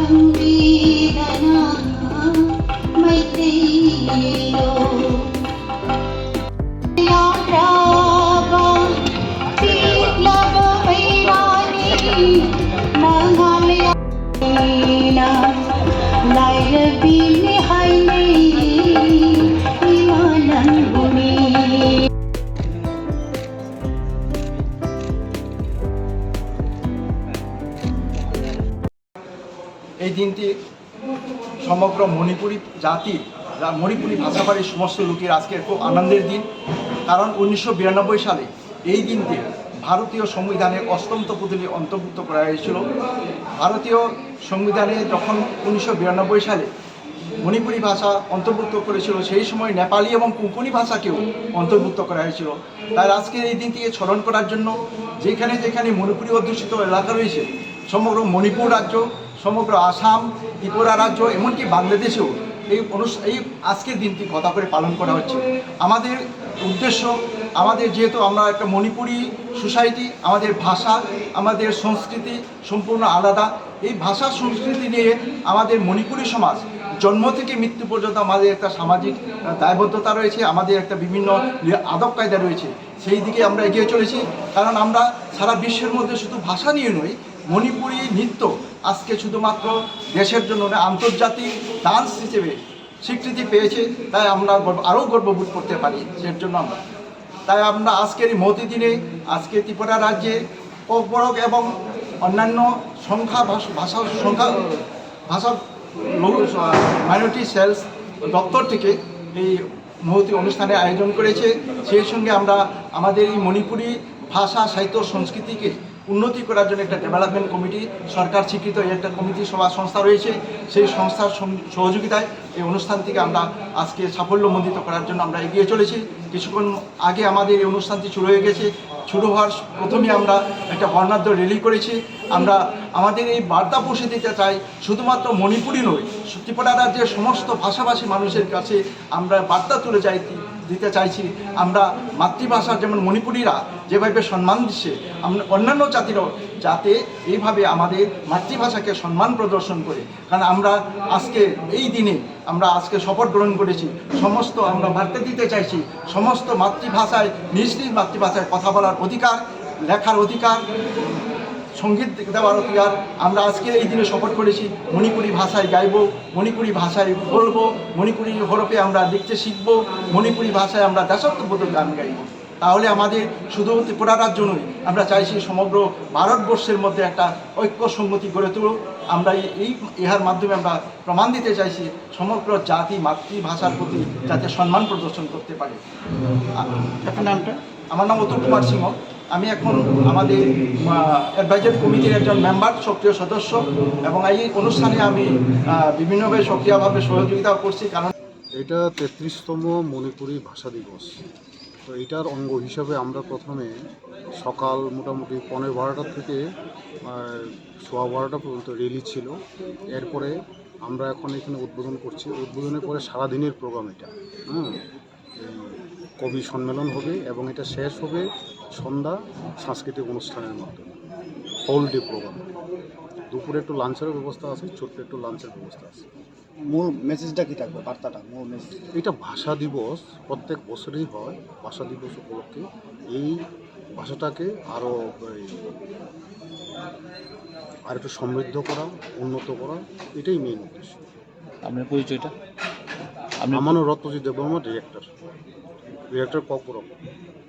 এই দিনটি সমগ্র মণিপুরী জাতির মণিপুরী ভাষাভাষীর সমস্ত লোকের আজকের খুব আনন্দের দিন। কারণ 1992 সালে এই দিনটি ভারতীয় সংবিধানের 8ম তফসিলে অন্তর্ভুক্ত করা হয়েছিল। ভারতীয় সংবিধানে যখন 1992 সালে মণিপুরী ভাষা অন্তর্ভুক্ত করেছিল, সেই সময় নেপালি এবং কোঙ্কণি ভাষাকেও অন্তর্ভুক্ত করা হয়েছিল। তাই আজকের এই দিনটিকে স্মরণ করার জন্য যেখানে যেখানে মণিপুরী অধ্যুষিত এলাকা রয়েছে, সমগ্র মণিপুর রাজ্য, সমগ্র আসাম, ত্রিপুরা রাজ্য, এমনকি বাংলাদেশেও এই আজকের দিনটি কথা করে পালন করা হচ্ছে। আমাদের উদ্দেশ্য, আমাদের যেহেতু আমরা একটা মণিপুরী সোসাইটি, আমাদের ভাষা, আমাদের সংস্কৃতি সম্পূর্ণ আলাদা। এই ভাষা সংস্কৃতি নিয়ে আমাদের মণিপুরী সমাজ জন্ম থেকে মৃত্যু পর্যন্ত আমাদের একটা সামাজিক দায়বদ্ধতা রয়েছে, আমাদের একটা বিভিন্ন আদব কায়দা রয়েছে। সেই দিকে আমরা এগিয়ে চলেছি। কারণ আমরা সারা বিশ্বের মধ্যে শুধু ভাষা নিয়ে নই, মণিপুরী নৃত্য আজকে শুধুমাত্র দেশের জন্য আন্তর্জাতিক ডান্স হিসেবে স্বীকৃতি পেয়েছে। তাই আমরা আরও গর্ববোধ করতে পারি এর জন্য তাই আমরা আজকের এই মহতি দিনে আজকে ত্রিপুরা রাজ্যে ককবরক এবং অন্যান্য ভাষা মাইনরিটি সেলস দপ্তর থেকে এই মহতি অনুষ্ঠানে আয়োজন করেছে। সেই সঙ্গে আমরা আমাদের এই মণিপুরী ভাষা, সাহিত্য, সংস্কৃতিকে উন্নতি করার জন্য একটা ডেভেলপমেন্ট কমিটি, সরকার স্বীকৃত একটা কমিটি সংস্থা রয়েছে। সেই সংস্থার সহযোগিতায় এই অনুষ্ঠানটিকে আমরা আজকে সাফল্যমণ্ডিত করার জন্য আমরা এগিয়ে চলেছি। কিছুক্ষণ আগে আমাদের এই অনুষ্ঠানটি শুরু হয়ে গেছে। শুরু হওয়ার প্রথমে আমরা একটা বর্ণাঢ্য র্যালি করেছি। আমরা আমাদের এই বার্তা পৌঁছে দিতে চাই, শুধুমাত্র মণিপুরী নয়, ত্রিপুরা রাজ্যের সমস্ত ভাষাভাষী মানুষের কাছে আমরা বার্তা তুলে দিতে চাইছি। আমরা মাতৃভাষার যেমন মণিপুরীরা যেভাবে সম্মান দিচ্ছে, আমরা অন্যান্য জাতিরও যাতে এইভাবে আমাদের মাতৃভাষাকে সম্মান প্রদর্শন করে। কারণ আমরা আজকে এই দিনে আমরা আজকে শপথ গ্রহণ করেছি, সমস্ত আমরা বার্তা দিতে চাইছি সমস্ত মাতৃভাষায় নিজ নিজ মাতৃভাষায় কথা বলার অধিকার, লেখার অধিকার, সঙ্গীত দেওয়ার অধিকার। আমরা আজকের এই দিনে শপথ করেছি মণিপুরী ভাষায় গাইব, মণিপুরী ভাষায় বলবো, মণিপুরী হরফে আমরা লিখতে শিখব, মণিপুরী ভাষায় আমরা দেশাত্মবোধক গান গাইব। তাহলে আমাদের শুধু ত্রিপুরা রাজ্য নয়, আমরা চাইছি সমগ্র ভারতবর্ষের মধ্যে একটা ঐক্য সংগতি গড়ে তুলুক। আমরা ইহার মাধ্যমে আমরা প্রমাণ দিতে চাইছি সমগ্র জাতি মাতৃভাষার প্রতি যাতে সম্মান প্রদর্শন করতে পারে। আপনার নামটা? আমার নাম অতুল কুমার সিংহ। আমি এখন আমাদের অ্যাডভাইজারি কমিটির একজন মেম্বার, সক্রিয় সদস্য, এবং এই অনুষ্ঠানে আমি বিভিন্নভাবে সক্রিয়ভাবে সহযোগিতা করছি। কারণ এটা 33তম মণিপুরী ভাষা দিবস। তো এটার অঙ্গ হিসাবে আমরা প্রথমে সকাল মোটামুটি 11:30 থেকে 12:15 পর্যন্ত র্যালি ছিল। এরপরে আমরা এখন এখানে উদ্বোধন করছি। উদ্বোধনের পরে সারাদিনের প্রোগ্রাম এটা। কবি সম্মেলন হবে এবং এটা শেষ হবে সন্ধ্যা সাংস্কৃতিক অনুষ্ঠানের মাধ্যমে। Whole day programme. দুপুরে একটু লাঞ্চের ব্যবস্থা আছে, ছোট্ট একটু লাঞ্চের ব্যবস্থা আছে। মূল মেসেজটা কী থাকবে, বার্তাটা, মূল মেসেজ? এটা ভাষা দিবস প্রত্যেক বছরই হয়। ভাষা দিবস উপলক্ষে এই ভাষাটাকে আরও একটু সমৃদ্ধ করা, উন্নত করা, এটাই মেইন উদ্দেশ্য। আপনার পরিচয়টা? আমানো রত্নজিৎ দেববর্মা, ডিরেক্টর ককবরক।